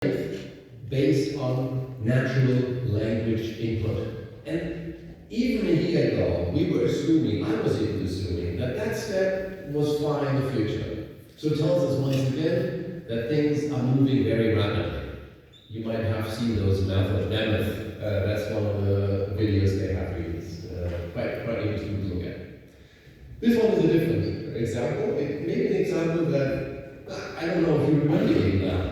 based on natural language input. And even a year ago, we were assuming, I was even assuming, that that step was far in the future. So it tells us once again that things are moving very rapidly. You might have seen those mammoth. That's one of the videos they have released. Quite interesting to look at. This one is a different example. It may be an example that, I don't know if you remember even that,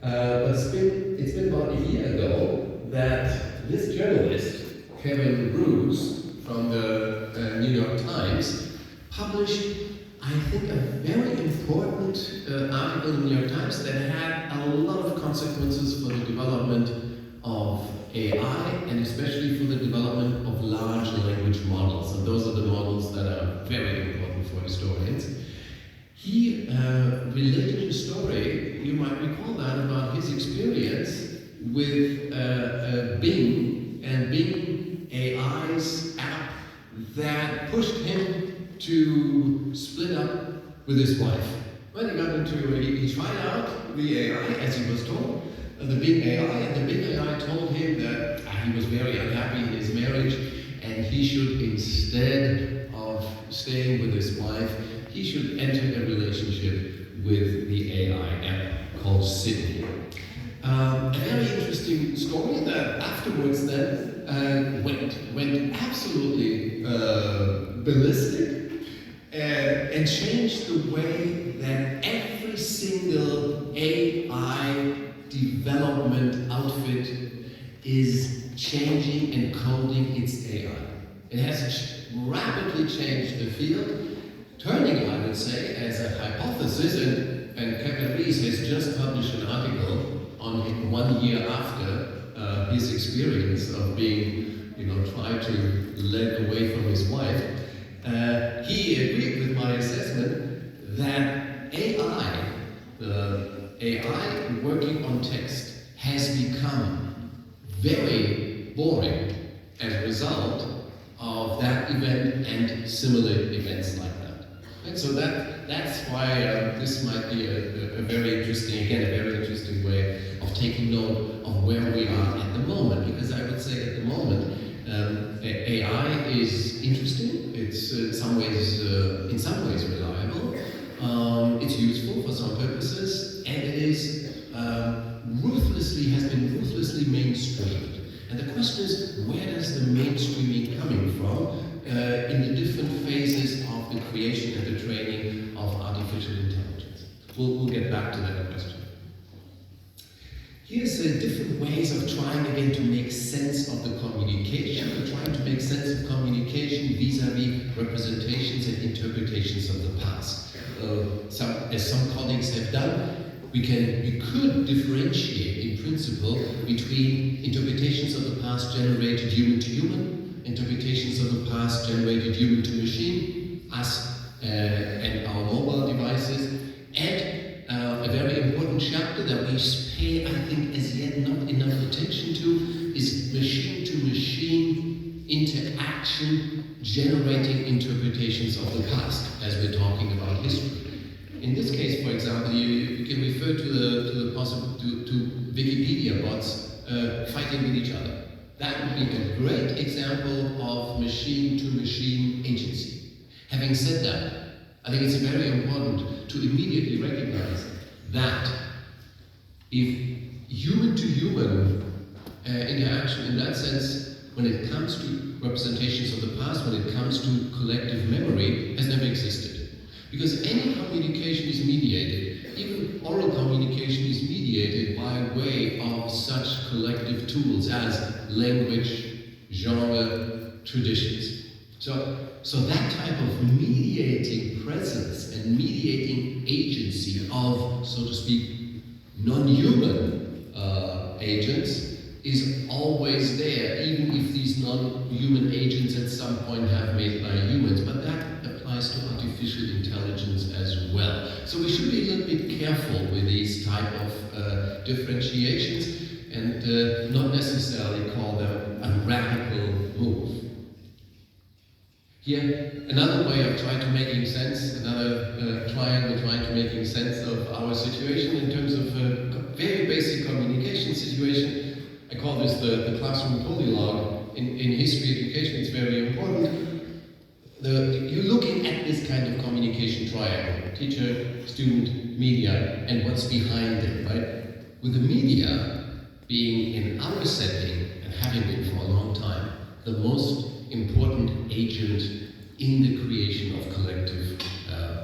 but it's been about a year ago that this journalist, Kevin Bruce, from the New York Times, published, I think, a very important article in the New York Times that had a lot of consequences for the development of AI, and especially for the development of large language models. And those are the models that are very important for historians. He related a story, you might recall that, about his experience with Bing and Bing AI's app that pushed him to split up with his wife. Well, he tried out the AI, as he was told, the Bing AI, and the Bing AI told him that he was very unhappy in his marriage, and he should, instead of staying with his wife, he should enter a relationship with the AI app called Sydney. A very interesting story that afterwards then went absolutely ballistic and changed the way that every single AI development outfit is changing and coding its AI. It has rapidly changed the field, turning, I would say, as a hypothesis, and Kevin Rees has just published an article on him 1 year after his experience of being, tried to led away from his wife. He agreed with my assessment that AI working on text has become very boring as a result of that event and similar events like that. And so that's why this might be a very interesting way of taking note of where we are at the moment. Because I would say at the moment, AI is interesting. It's in some ways reliable. It's useful for some purposes, and it is has been ruthlessly mainstreamed. And the question is, where does the mainstreaming coming from in the different phases of the creation and the training of artificial intelligence? We'll get back to that question. Here's different ways of trying again to make sense of the communication. We're trying to make sense of communication vis-a-vis representations and interpretations of the past. As some colleagues have done, we could differentiate in principle between interpretations of the past generated human to human, interpretations of the past generated human to machine, us and our mobile devices, and a very important chapter that we pay, I think, as yet not enough attention to is machine-to-machine interaction generating interpretations of the past, as we're talking about history. In this case, for example, you can refer to Wikipedia bots fighting with each other. That would be a great example of machine-to-machine agency. Having said that, I think it's very important to immediately recognize that if human-to-human interaction, in that sense, when it comes to representations of the past, when it comes to collective memory, has never existed. Because any communication is mediated, even oral communication is mediated by way of such collective tools as language, genre, traditions. So that type of mediating presence and mediating agency of, so to speak, non-human agents is always there, even if these non-human agents at some point have made by humans. But that applies to artificial intelligence as well. So we should be a little bit careful with these type of differentiations and not necessarily call them a radical move. Here, another way of trying to making sense, another triangle trying to making sense of our situation in terms of a very basic communication situation. I call this the classroom polylogue. In history education, it's very important. You're looking at this kind of communication triangle, teacher, student, media, and what's behind it, right? With the media being in our setting, and having been for a long time, the most important agent in the creation of collective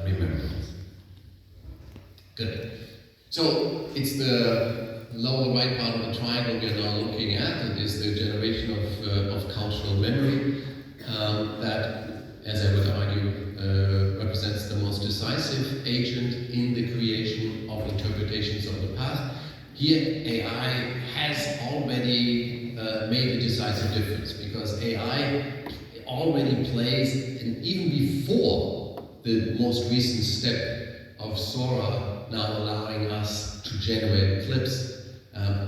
remembrance. Good. So it's the lower right part of the triangle we are now looking at. It is the generation of cultural memory that, as I would argue, represents the most decisive agent in the creation of interpretations of the past. Here, AI has already made a decisive difference, because AI already plays, and even before the most recent step of Sora now allowing us to generate clips,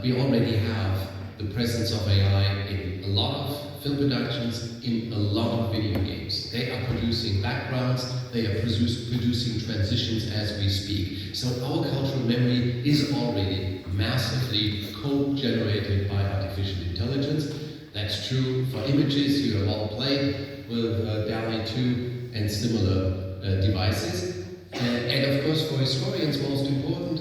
we already have the presence of AI in a lot of film productions, in a lot of video games. They are producing backgrounds, they are producing transitions as we speak. So our cultural memory is already massively co-generated by artificial intelligence. That's true for images. You have all played with DALL-E 2 and similar devices. And of course, for historians, most important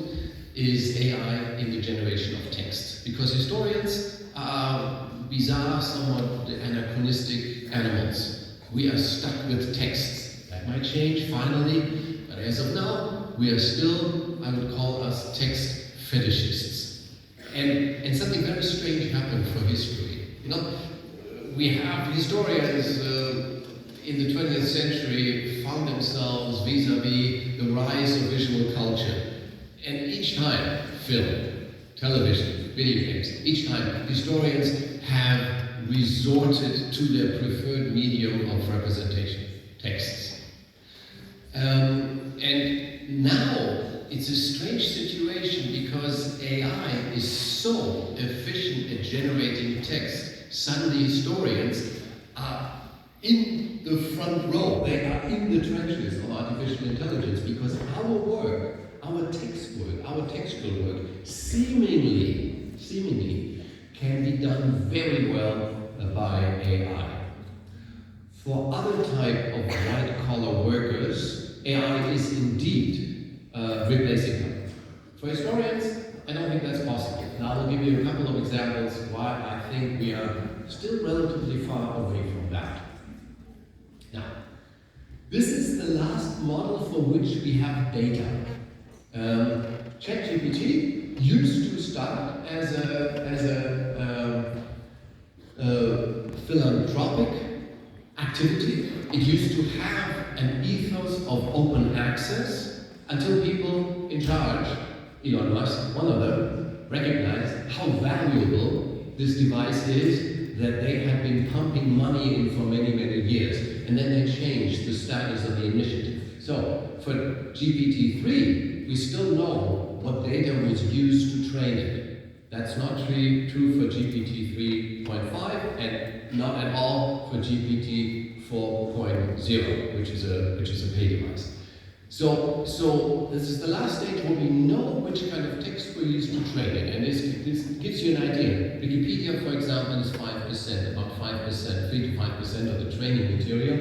is AI in the generation of text. Because historians are bizarre, somewhat anachronistic animals. We are stuck with texts. That might change finally, but as of now, we are still, I would call us text fetishists. And something very strange happened for history. You know, we have historians in the 20th century found themselves vis-a-vis the rise of visual culture. And each time, film, television, video games, each time historians have resorted to their preferred medium of representation, texts. And now it's a strange situation, because AI is so efficient at generating text. Suddenly historians are in the front row. They are in the trenches of artificial intelligence, because our work, our text work, our textual work, seemingly can be done very well by AI. For other type of white-collar workers, AI is indeed replacing them. For historians, I don't think that's possible. Now I'll give you a couple of examples why I think we are still relatively far away from that. Now, this is the last model for which we have data. ChatGPT used to start as a philanthropic activity. It used to have an ethos of open access until people in charge, Elon Musk, one of them, recognized how valuable this device is, that they had been pumping money in for many, many years. And then they changed the status of the initiative. So for GPT-3, we still know what data was used to train it. That's not true for GPT 3.5 and not at all for GPT 4.0, which is a paid device. So this is the last stage where we know which kind of text we use to train it, and this gives you an idea. Wikipedia, for example, is 5%, about 5%, 3 to 5% of the training material.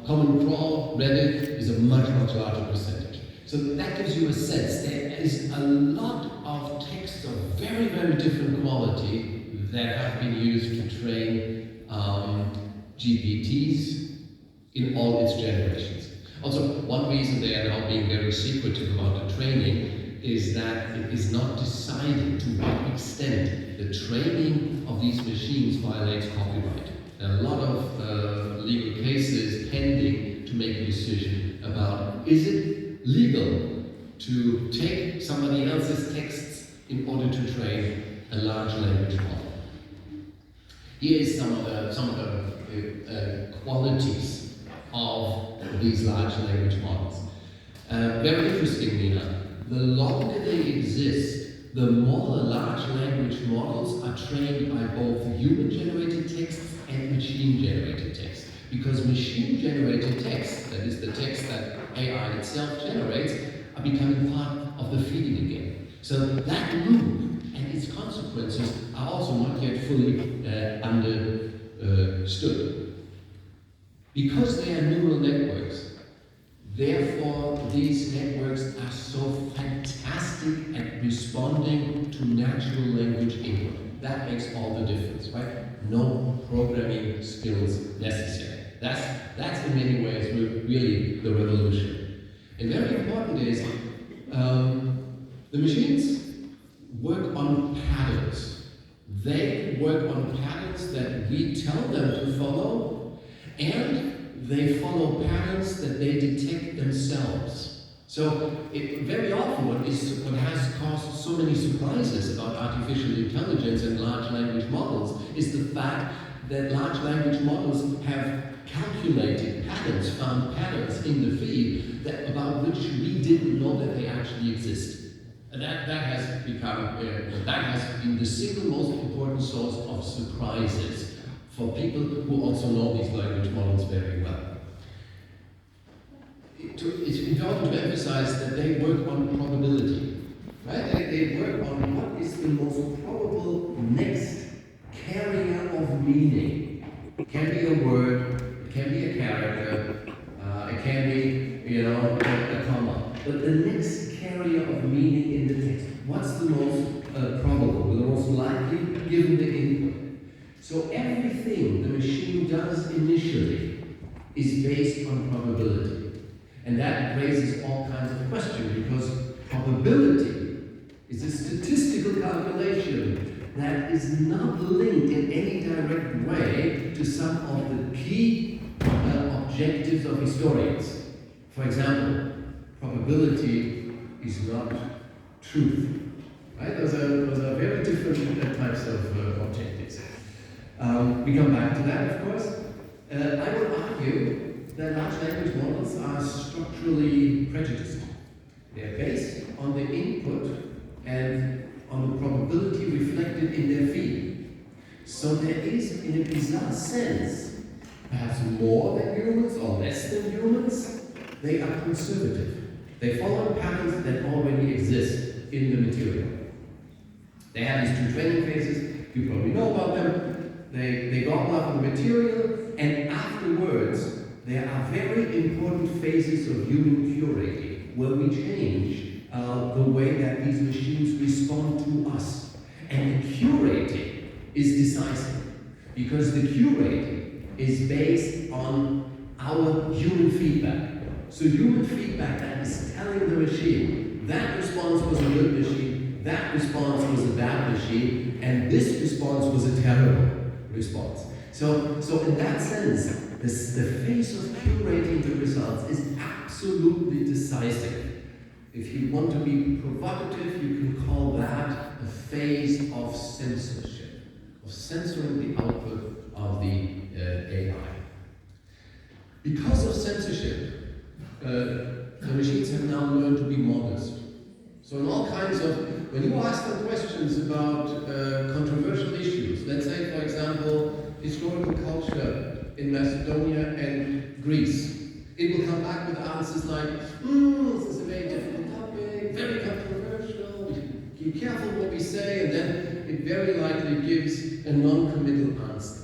Common Crawl, Reddit is a much, much larger percentage. So that gives you a sense. There is a lot of texts of very, very different quality that have been used to train GPTs in all its generations. Also, one reason they are now being very secretive about the training is that it is not decided to what extent the training of these machines violates copyright. There are a lot of legal cases pending to make a decision about, is it legal to take somebody else's texts in order to train a large language model. Here is some of the qualities of these large language models. Very interesting, Nina. The longer they exist, the more the large language models are trained by both human-generated texts and machine-generated texts. because machine-generated text, that is the text that AI itself generates, are becoming part of the feeding again. So that loop and its consequences are also not yet fully understood. Because they are neural networks, therefore these networks are so fantastic at responding to natural language input. That makes all the difference, right? No programming skills necessary. That's in many ways really the revolution. And very important is the machines work on patterns. They work on patterns that we tell them to follow, and they follow patterns that they detect themselves. So very often what has caused so many surprises about artificial intelligence and large language models is the fact that large language models have calculated patterns, found patterns in the feed about which we didn't know that they actually exist. And that has become, that has been the single most important source of surprises for people who also know these language models very well. It's important to emphasize that they work on probability, right? They work on what is the most probable next carrier of meaning. It can be a word, it can be a character, it can be, a comma. But the next carrier of meaning in the text, what's the most probable, the most likely, given the input? So everything the machine does initially is based on probability. And that raises all kinds of questions, because probability is a statistical calculation that is not linked in any direct way to some of the key objectives of historians. For example, probability is not truth. Right? Those are very different types of objectives. We come back to that, of course. I would argue that large language models are structurally prejudiced. They're based on the input and on the probability reflected in their feed. So there is, in a bizarre sense, perhaps more than humans or less than humans, they are conservative. They follow patterns that already exist in the material. They have these two training phases, you probably know about them. They gobble up the material, and afterwards, there are very important phases of human curating where we change the way that these machines respond to us. And the curating is decisive, because the curating is based on our human feedback. So human feedback that is telling the machine, that response was a good machine, that response was a bad machine, and this response was a terrible response. So in that sense, the phase of curating the results is absolutely decisive. If you want to be provocative, you can call that a phase of censorship, of censoring the output of the AI. Because of censorship, the machines have now learned to be modest. So in all kinds of, when you ask them questions about controversial issues, let's say, for example, historical culture in Macedonia and Greece, it will come back with answers like, this is a very difficult topic, very controversial, we should be careful what we say, and then it very likely gives a non-committal answer.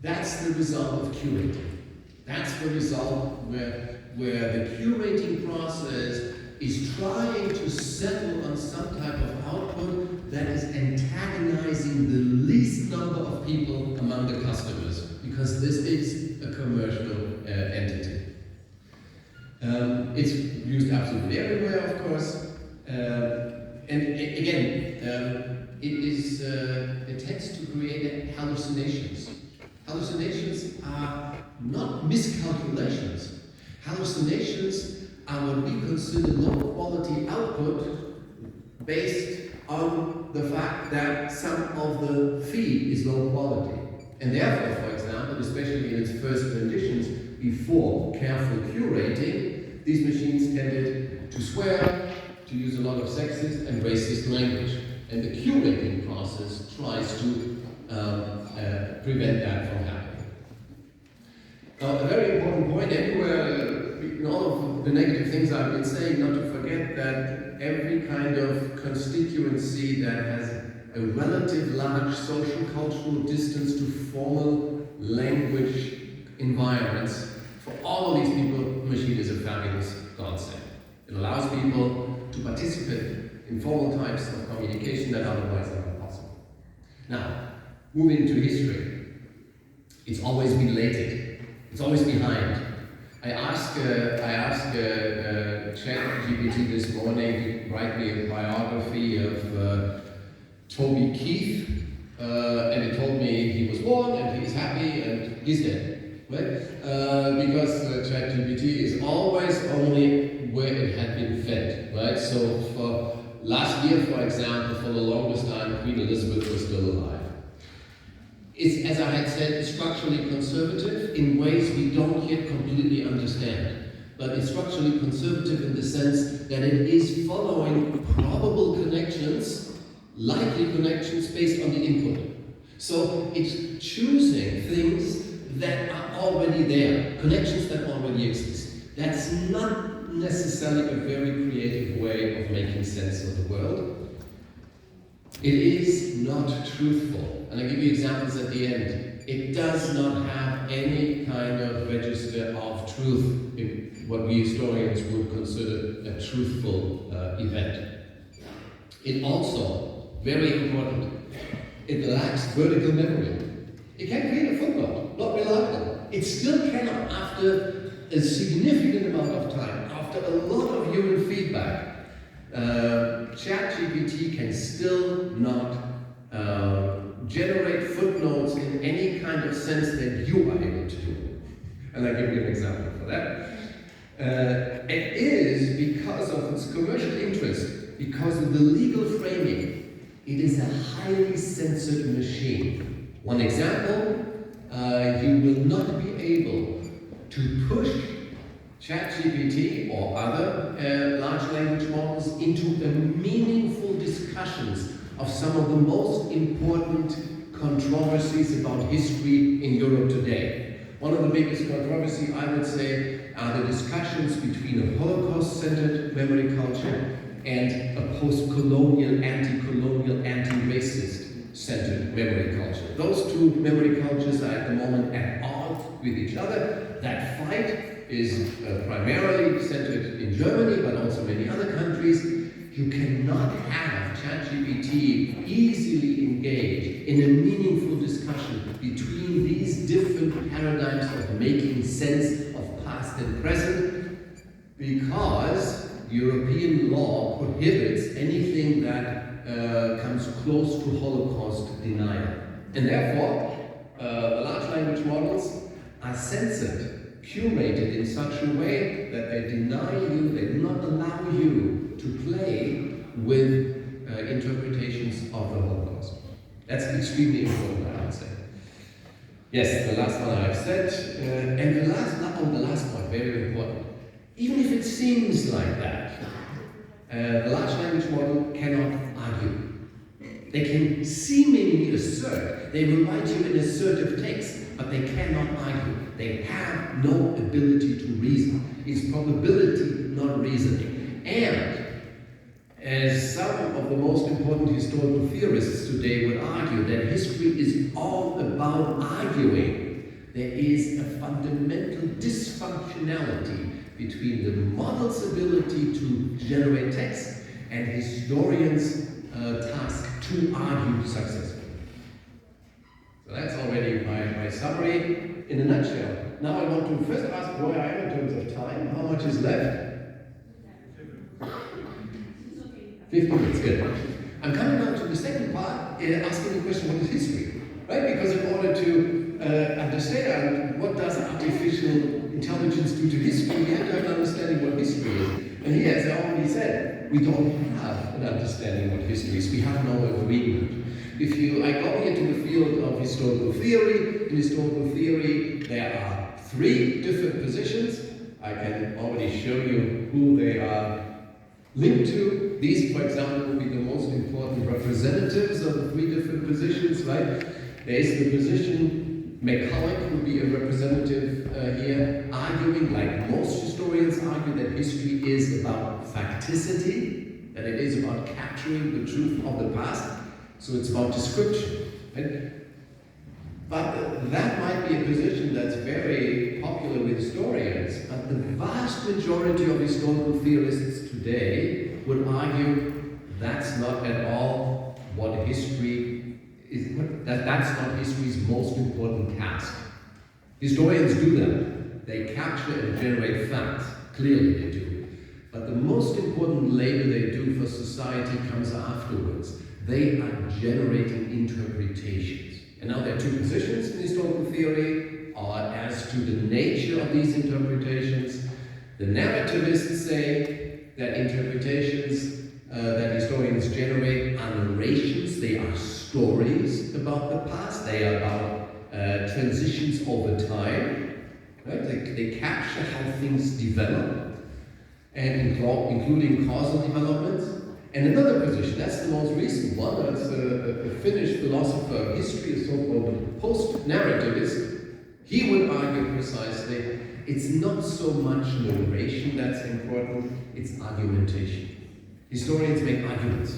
That's the result of curating. That's the result where the curating process is trying to settle on some type of output that is antagonizing the least number of people among the customers, because this is a commercial entity. It's used absolutely everywhere, of course, and again, it tends to create hallucinations. Hallucinations are not miscalculations. Hallucinations are what we consider low quality output based on the fact that some of the feed is low quality. And therefore, for example, especially in its first conditions before careful curating, these machines tended to swear, to use a lot of sexist and racist language. And the curating process tries to prevent that from happening. Now, a very important point anywhere, in all of the negative things I've been saying, not to forget that every kind of constituency that has a relative large social cultural distance to formal language environments, for all of these people, machine is a fabulous godsend. It allows people to participate in formal types of communication that otherwise are not possible. Now, moving to history. It's always been lated. It's always behind. I asked ChatGPT this morning to write me a biography of Toby Keith, and it told me he was born and he's happy and he's dead, right? Because ChatGPT is always only where it had been fed, right? So for last year, for example, for the longest time, Queen Elizabeth was still alive. It's, as I had said, structurally conservative in ways we don't yet completely understand. But it's structurally conservative in the sense that it is following probable connections, likely connections based on the input. So it's choosing things that are already there, connections that already exist. That's not necessarily a very creative way of making sense of the world. It is not truthful. And I'll give you examples at the end. It does not have any kind of register of truth in what we historians would consider a truthful event. It also, very important, it lacks vertical memory. It can create a footnote, not reliable. It still cannot, after a significant amount of time, after a lot of human feedback, ChatGPT can still not generate footnotes in any kind of sense that you are able to do. And I'll give you an example for that. It is because of its commercial interest, because of the legal framing, it is a highly censored machine. One example, you will not be able to push ChatGPT or other large language models into a meaningful discussions of some of the most important controversies about history in Europe today. One of the biggest controversies, I would say, are the discussions between a Holocaust-centered memory culture and a post-colonial, anti-colonial, anti-racist centered memory culture. Those two memory cultures are at the moment at odds with each other. That fight is primarily centered in Germany, but also many other countries. You cannot have ChatGPT easily engage in a meaningful discussion between these different paradigms of making sense of past and present, because European law prohibits anything that comes close to Holocaust denial. And therefore, the large language models are censored, curated in such a way that they deny you, they do not allow you to play with interpretations of the Holocaust. That's extremely important, I would say. Yes, the last one I've said, and the last point, very important. Even if it seems like that, the large language model cannot argue. They can seemingly assert, they will write you an assertive text, but they cannot argue. They have no ability to reason. It's probability, not reasoning. And as some of the most important historical theorists today would argue, that history is all about arguing. There is a fundamental dysfunctionality between the model's ability to generate text and historians' task to argue successfully. So that's already my summary in a nutshell. Now I want to first ask where I am in terms of time. How much is left? 50 minutes, good. I'm coming now to the second part, asking the question, what is history? Right? Because in order to understand what does artificial intelligence do to history, we have to have an understanding what history is. And here, as I already said, we don't have an understanding what history is. We have no agreement. I go into the field of historical theory. In historical theory, there are 3 different positions. I can already show you who they are linked to. These, for example, will be the most important representatives of the 3 different positions, right? There is the position McCulloch would be a representative here, arguing, like most historians argue, that history is about facticity, that it is about capturing the truth of the past, so it's about description. Right? But that might be a position that's very popular with historians, but the vast majority of historical theorists today would argue that's not at all what history is, that's not history's most important task. Historians do that. They capture and generate facts. Clearly they do. But the most important labor they do for society comes afterwards. They are generating interpretations. And now there are two positions in historical theory as to the nature of these interpretations. The narrativists say that interpretations that historians generate are narrations, they are stories about the past, they are about transitions over time. Right? They capture how things develop, and including causal developments. And another position, that's the most recent one, that's a Finnish philosopher of history, a so-called post-narrativist. He would argue precisely, it's not so much narration that's important, it's argumentation. Historians make arguments.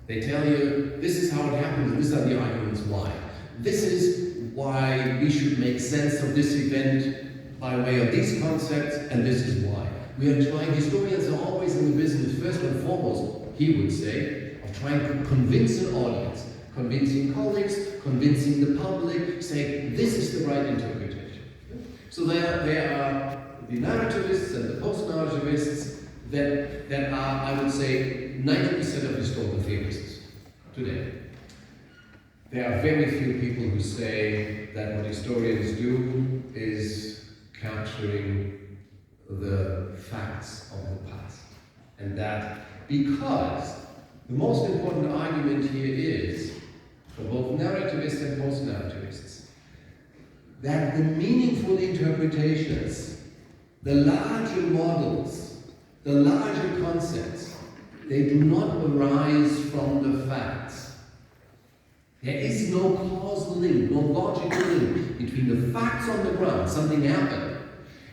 They tell you, this is how it happens, and these are the arguments why. This is why we should make sense of this event by way of these concepts, and this is why. We are trying, historians are always in the business, first and foremost, he would say, of trying to convince an audience, convincing colleagues, convincing the public, saying this is the right interpretation. So there are the narrativists and the post-narrativists that are, I would say, 90% of historical theorists today. There are very few people who say that what historians do is capturing the facts of the past. And that because the most important argument here is, for both narrativists and post-narrativists, that the meaningful interpretations, the larger models, the larger concepts, they do not arise from the facts. There is no causal link, no logical link between the facts on the ground, something happened,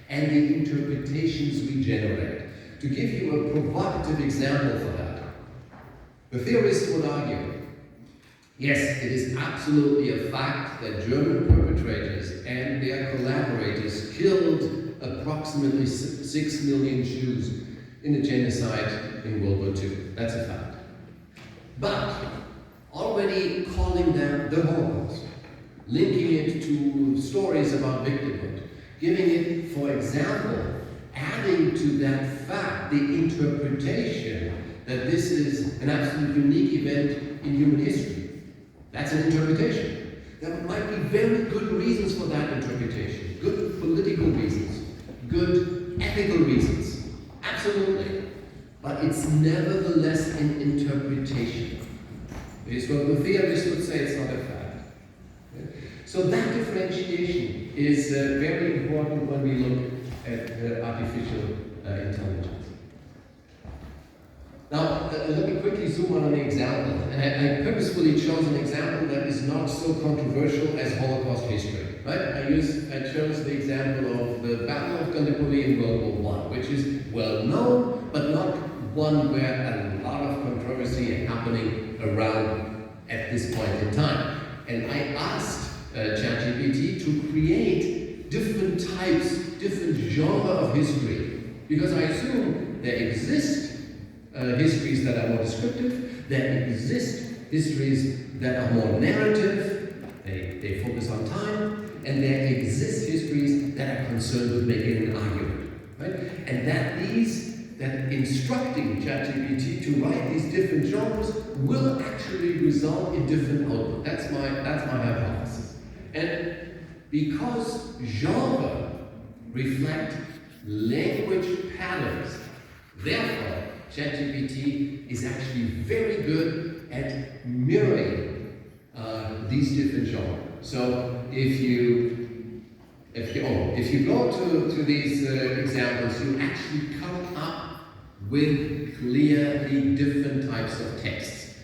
and the interpretations we generate. To give you a provocative example for that, the theorists would argue, yes, it is absolutely a fact that German perpetrators and their collaborators killed approximately 6 million Jews in the genocide in World War II. That's a fact. But already calling them the Holocaust, linking it to stories about victimhood, giving it, for example, adding to that fact the interpretation that this is an absolutely unique event in human history. That's an interpretation. There might be very good reasons for that interpretation, good political reasons, good ethical reasons, absolutely. But it's nevertheless an interpretation. The historical theorists would say it's not a fact. So that differentiation is very important when we look at artificial intelligence. Now, let me quickly zoom on an example. And I purposefully chose an example that is not so controversial as Holocaust history. Right? I chose the example of the Battle of Gallipoli in World War I, which is well known, but not one where a lot of controversy is happening around at this point in time. And I asked ChatGPT to create different types, different genre of history, because I assume there exist histories that are more descriptive, there exist histories that are more narrative, they focus on time, and there exist histories that are concerned with making an argument, right? And that instructing ChatGPT to write these different genres will actually result in different output. That's my hypothesis. And because genre reflect language patterns, therefore ChatGPT is actually very good at mirroring these different genres. So if you go to these examples, you actually come up with clearly different types of texts.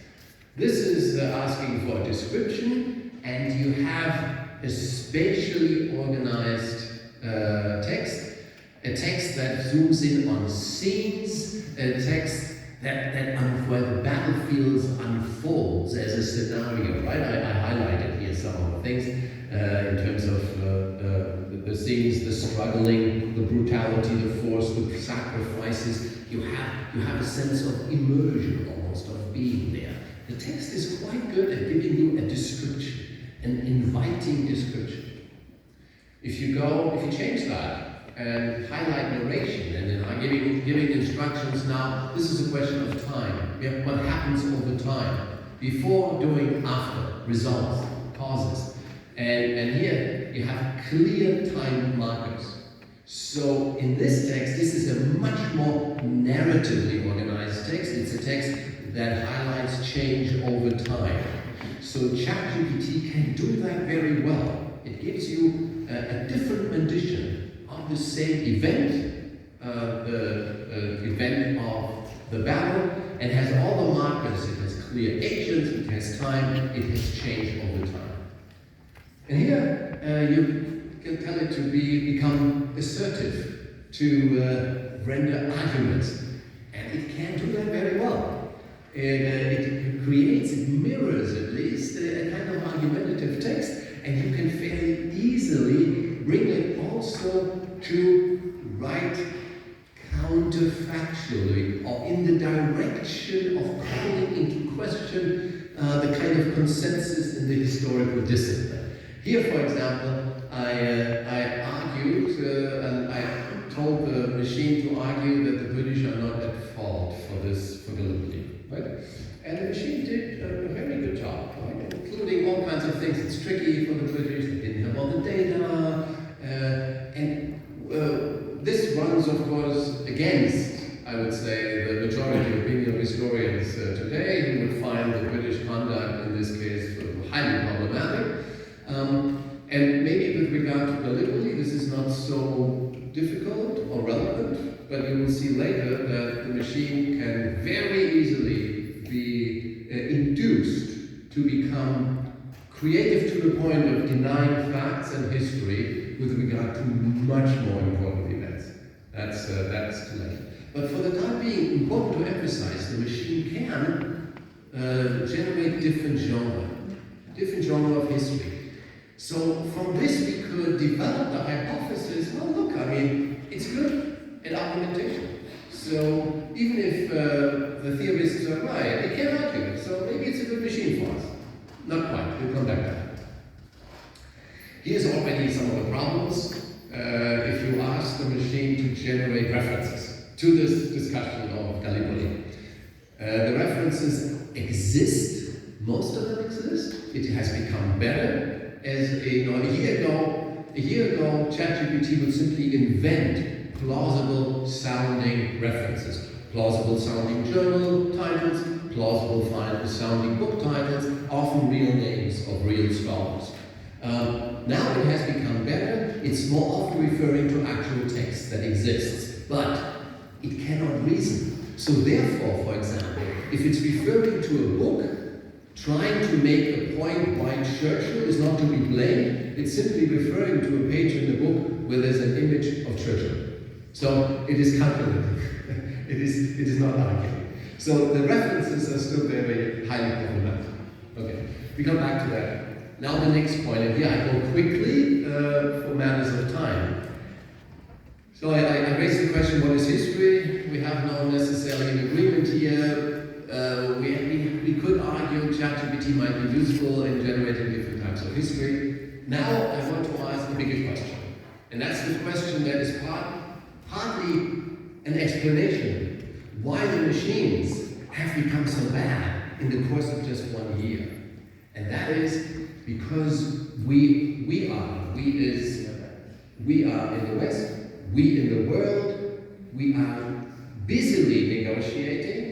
This is asking for a description, and you have a spatially organized text, a text that zooms in on scenes, a text where the battlefields unfolds as a scenario, right? I highlighted here some of the things in terms of the scenes, the struggling, the brutality, the force, the sacrifices. You have a sense of immersion almost, of being there. The text is quite good at giving you a description, an inviting description. If you change that and highlight narration, and then I'm giving instructions now, this is a question of time. We have what happens over time, before, during, after, results, pauses. And here you have clear time markers. So in this text, this is a much more narratively organized text. It's a text that highlights change over time. So ChatGPT can do that very well. It gives you a different rendition of the same event, the event of the battle, and has all the markers. It has clear agents, it has time, it has change over time. And here you can tell it to become assertive, to render arguments, and it can do that very well. It creates, it mirrors at least, a kind of argumentative text, and you can fairly easily bring it also to write counterfactually, or in the direction of calling into question the kind of consensus in the historical discipline. Here, for example, I argued, and I told the machine to argue that the British are not at fault for Gallipoli, right? And the machine did a very good job, right? Including all kinds of things. It's tricky for the British, they didn't have all the data, this runs, of course, against, I would say, the majority opinion of historians today, who would find the British conduct in this case highly problematic. And maybe with regard to Gallipoli, this is not so difficult or relevant, but you will see later that the machine can very easily be induced to become creative to the point of denying facts and history with regard to much more important events. That's too late. But for the time being, important to emphasize, the machine can generate different genre of history. So from this we could develop the hypothesis, well look, I mean, it's good at argumentation. So even if the theorists are right, they can't argue, so maybe it's a good machine for us. Not quite, we'll come back to that. Here's already some of the problems. If you ask the machine to generate references to this discussion of Gallipoli, the references exist, most of them exist. It has become better. As a year ago, ChatGPT would simply invent plausible sounding references, plausible sounding journal titles, plausible sounding book titles, often real names of real scholars. Now it has become better. It's more often referring to actual text that exists, but it cannot reason. So therefore, for example, if it's referring to a book, trying to make a point why Churchill is not to be blamed, it's simply referring to a page in the book where there's an image of Churchill. So it is calculating. it is not arguing. So the references are still very highly problematic. Okay, we come back to that. Now the next point, and here I go quickly for matters of time. So I raised the question, what is history? We have no necessarily an agreement here. We could argue ChatGPT might be useful in generating different types of history. Now I want to ask a bigger question. And that's the question that is partly an explanation why the machines have become so bad in the course of just 1 year. And that is because we are in the West, we in the world, we are busily negotiating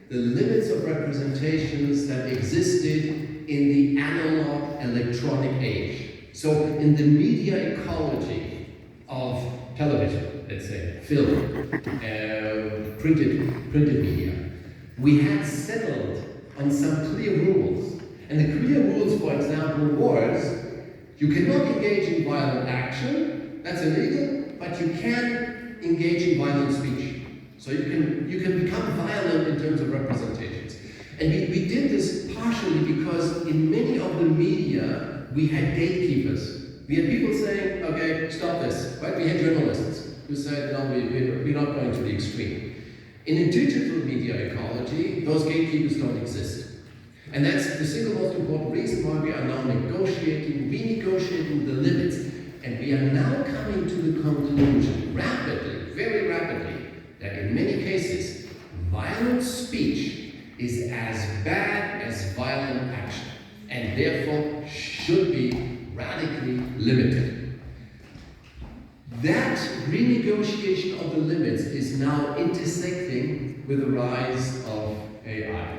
the limits of representations that existed in the analog electronic age. So in the media ecology of television, let's say, film, printed media, we had settled on some clear rules. And the clear rules, for example, was You cannot engage in violent action, that's illegal, but you can engage in violent speech. So you can become violent in terms of representations. And we did this partially because in many of the media, we had gatekeepers. We had people saying, okay, stop this, right? We had journalists who said, no, we're not going to the extreme. In a digital media ecology, those gatekeepers don't exist. And that's the single most important reason why we are now renegotiating the limits. And we are now coming to the conclusion, rapidly, very rapidly, that in many cases, violent speech is as bad as violent action, and therefore should be radically limited. That renegotiation of the limits is now intersecting with the rise of AI.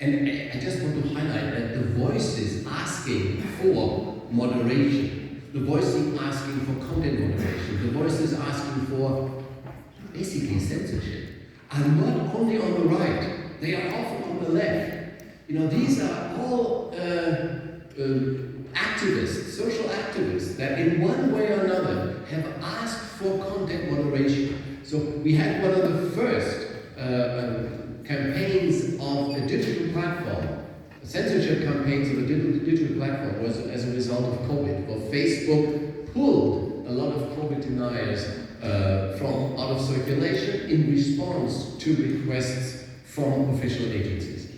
And I just want to highlight that the voices asking for moderation, the voices asking for content moderation, the voices asking for basically censorship, are not only on the right, they are often on the left. You know, these are all activists, social activists, that in one way or another have asked for content moderation. So we had one of the first campaigns of a digital platform, censorship campaigns of a digital platform was as a result of COVID. Well, Facebook pulled a lot of COVID deniers from out of circulation in response to requests from official agencies.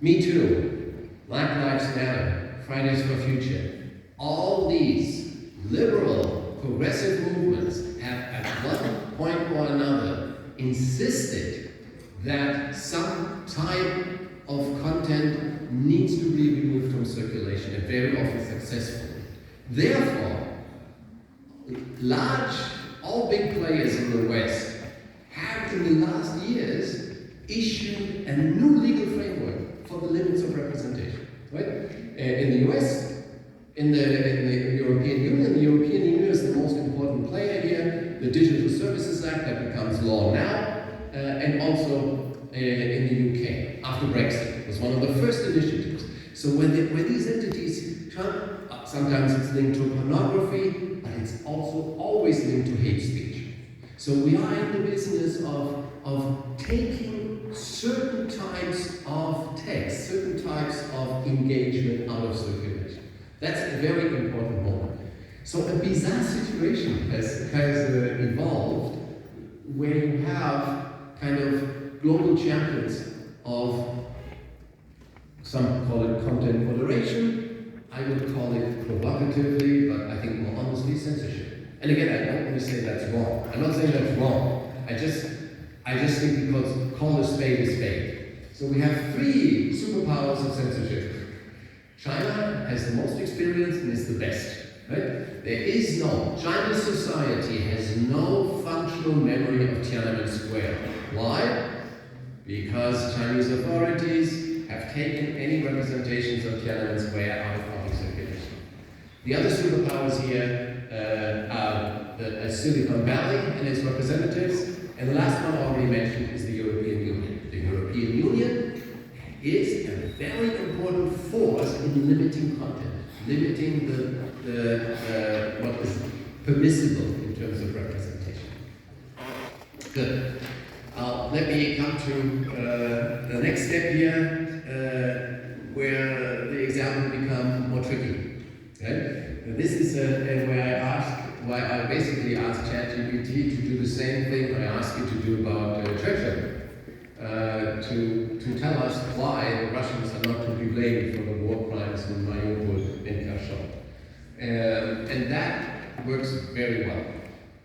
Me Too, Black Lives Matter, Fridays for Future, all these liberal, progressive movements have at one point or another insisted that some type of content needs to be removed from circulation, and very often successfully. Therefore, all big players in the West have in the last years issued a new legal framework for the limits of representation. Right? In the US, in the European Union, the European Union is the most important player here. The Digital Services Act that becomes law now, and also in the UK after Brexit was one of the first initiatives. So when these entities come, sometimes it's linked to pornography, but it's also always linked to hate speech. So we are in the business of taking certain types of text, certain types of engagement out of circulation. That's a very important moment. So a bizarre situation has evolved where you have kind of global champions of, some call it content moderation, I would call it provocatively, but I think more honestly, censorship. And again, I don't want to say that's wrong. I'm not saying that's wrong. I just think because call a spade a spade. So we have three superpowers of censorship. China has the most experience and is the best. Right? Chinese society has no functional memory of Tiananmen Square. Why? Because Chinese authorities have taken any representations of Tiananmen Square out of public circulation. The other superpowers here are Silicon Valley and its representatives, and the last one I already mentioned is the European Union. The European Union is a very important force in limiting content, limiting what is permissible in terms of representation. Good. Let me come to the next step here, where the example becomes more tricky. Okay? This is why I basically asked ChatGPT to do the same thing I asked you to do about Churchill, to tell us why the Russians are not to be blamed for the war crimes in Mariupol and Kherson. And that works very well.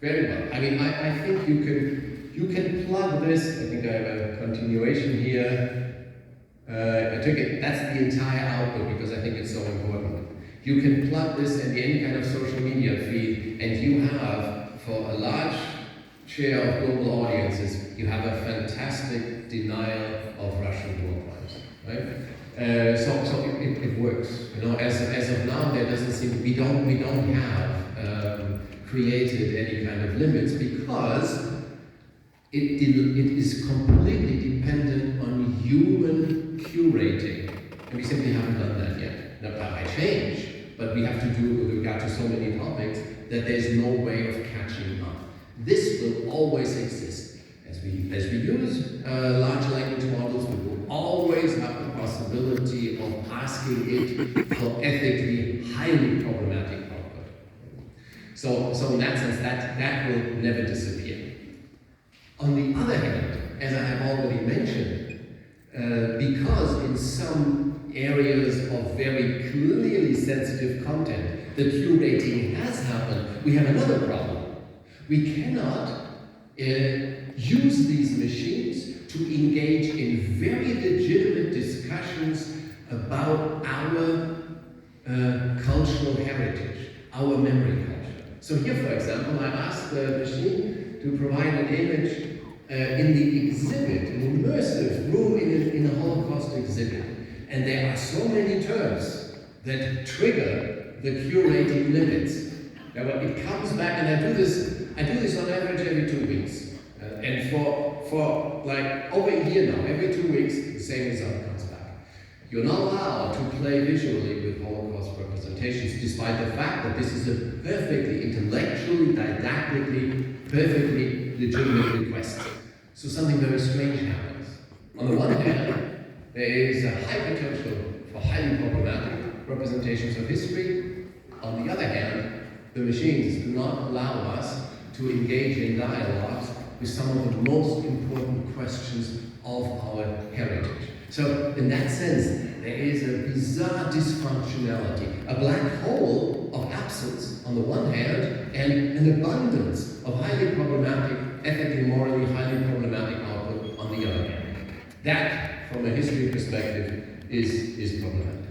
Very well. I mean, I think you can plug this. I think I have a continuation here. I took it, that's the entire output because I think it's so important. You can plug this in any kind of social media feed, and you have, for a large share of global audiences, you have a fantastic denial of Russian war crimes, right? So it works. You know, as of now, there doesn't seem we don't have created any kind of limits because it is completely dependent on human curating, and we simply haven't done that yet. Now, that might change. but we have to do with regard to so many topics that there's no way of catching up. This will always exist. As we use large language models, we will always have the possibility of asking it for ethically highly problematic output. So in that sense, that will never disappear. On the other hand, as I have already mentioned, because in some areas of very clearly sensitive content, the curating has happened, we have another problem. We cannot use these machines to engage in very legitimate discussions about our cultural heritage, our memory culture. So here, for example, I asked the machine to provide an image in the exhibit, an immersive room in a Holocaust exhibit. And there are so many terms that trigger the curating limits. Now, it comes back, and I do this on average every 2 weeks. And for like over a year now, every 2 weeks, the same result comes back. You're not allowed to play visually with Holocaust representations, despite the fact that this is a perfectly intellectually, didactically, perfectly legitimate request. So something very strange happens. On the one hand, there is a high potential for highly problematic representations of history. On the other hand, the machines do not allow us to engage in dialogues with some of the most important questions of our heritage. So in that sense, there is a bizarre dysfunctionality, a black hole of absence on the one hand, and an abundance of highly problematic, ethically, morally, highly problematic output on the other hand. That, from a history perspective, is problematic.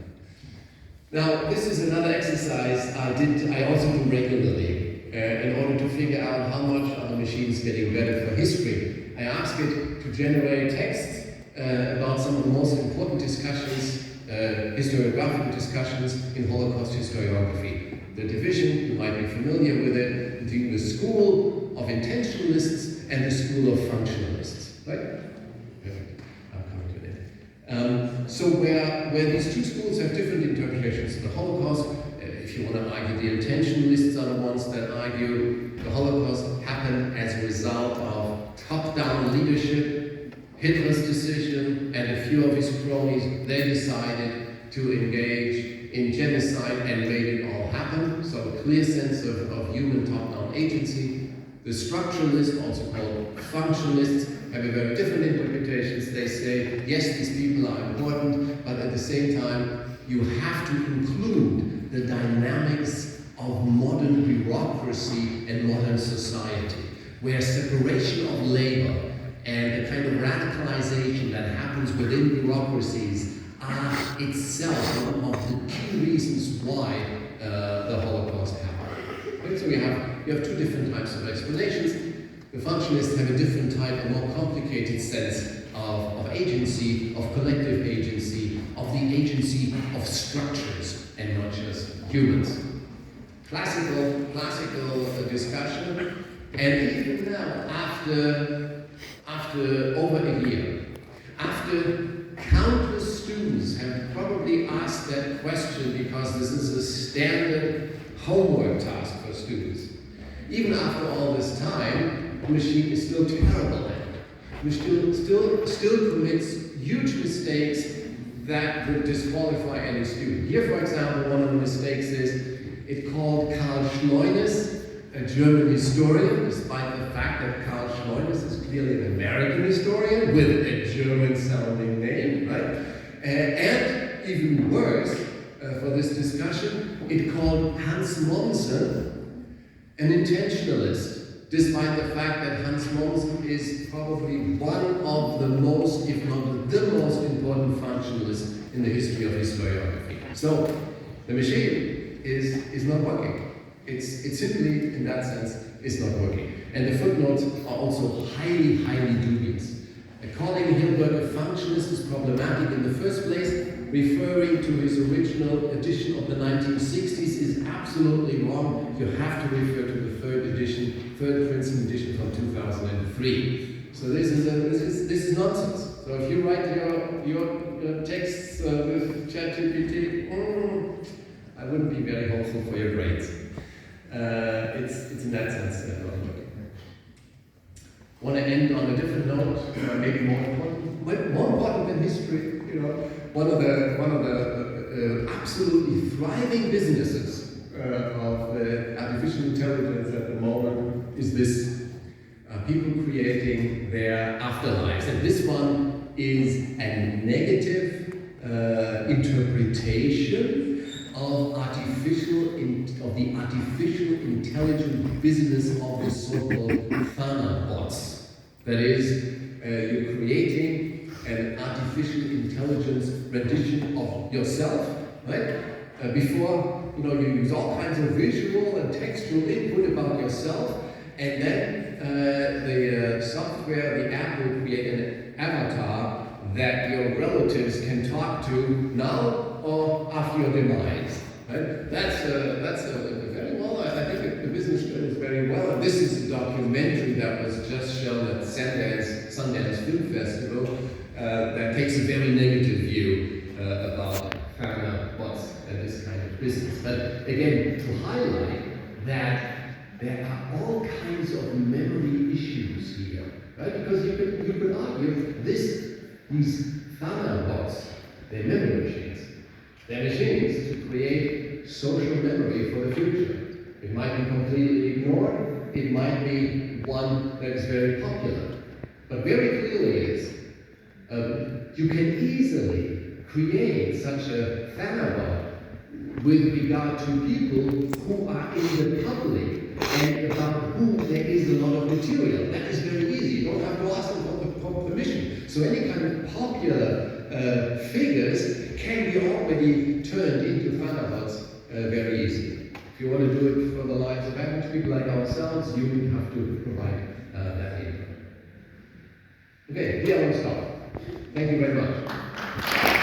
Now, this is another exercise I also do regularly in order to figure out how much are the machines getting better for history. I ask it to generate texts about some of the most important discussions, historiographical discussions in Holocaust historiography. The division, you might be familiar with it, between the school of intentionalists and the school of functionalists, right? Perfect. I'll come to that. So where these two schools have different interpretations of the Holocaust, if you want to argue, the intentionalists are the ones that argue the Holocaust happened as a result of top-down leadership, Hitler's decision, and a few of his cronies. They decided to engage in genocide and made it all happen. So a clear sense of human top-down agency. The structuralists, also called functionalists, have a very different interpretations. They say, yes, these people are important, but at the same time, you have to include the dynamics of modern bureaucracy and modern society, where separation of labor and the kind of radicalization that happens within bureaucracies are itself one of the key reasons why the Holocaust happened. Okay, so you have two different types of explanations. The functionalists have a different type, a more complicated sense of agency, of collective agency, of the agency of structures and not just humans. Classical discussion, and even now, after over a year, after countless students have probably asked that question because this is a standard homework task for students. Even after all this time, the machine is still terrible at it. Which still commits huge mistakes that would disqualify any student. Here, for example, one of the mistakes is it called Karl Scienes a German historian, despite the fact that Karl Scienes is clearly an American historian with a German-sounding name, right? And even worse, for this discussion, it called Hans Mommsen an intentionalist, despite the fact that Hans Mommsen is probably one of the most, if not the most important functionalists in the history of historiography. So the machine is not working. It's simply, in that sense, is not working. And the footnotes are also highly, highly dubious. Calling Hilbert a functionalist is problematic in the first place. Referring to his original edition of the 1960s is absolutely wrong. You have to refer to the third Princeton edition from 2003. So this is nonsense. So if you write your texts with ChatGPT, I wouldn't be very helpful for your grades. It's in that sense that not working. Want to end on a different note, maybe more important than history. You know, one of the absolutely thriving businesses of artificial intelligence at the moment is this: people creating their afterlives, and this one is a negative interpretation of the artificial intelligent business of the so-called Thana bots. That is, you're creating an artificial intelligence rendition of yourself, right? Before, you use all kinds of visual and textual input about yourself, and then the software, the app will create an avatar that your relatives can talk to now or after your demise. Right? That's very well. I think the business is very well. And this is a documentary that was just shown at Sundance Film Festival that takes a very negative view about bots and this kind of business. But again, to highlight that there are all kinds of memory issues here, right? Because you could argue these bots, they're memory machines. They're machines to create social memory for the future. It might be completely ignored. It might be one that is very popular. But very clearly is, you can easily create such a bot with regard to people who are in the public and about whom there is a lot of material. That is very easy. You don't have to ask them for permission. So any kind of popular figures can be already turned into bots very easily. If you want to do it for the lives of average people like ourselves, you have to provide that input. Okay, here I will stop. Thank you very much.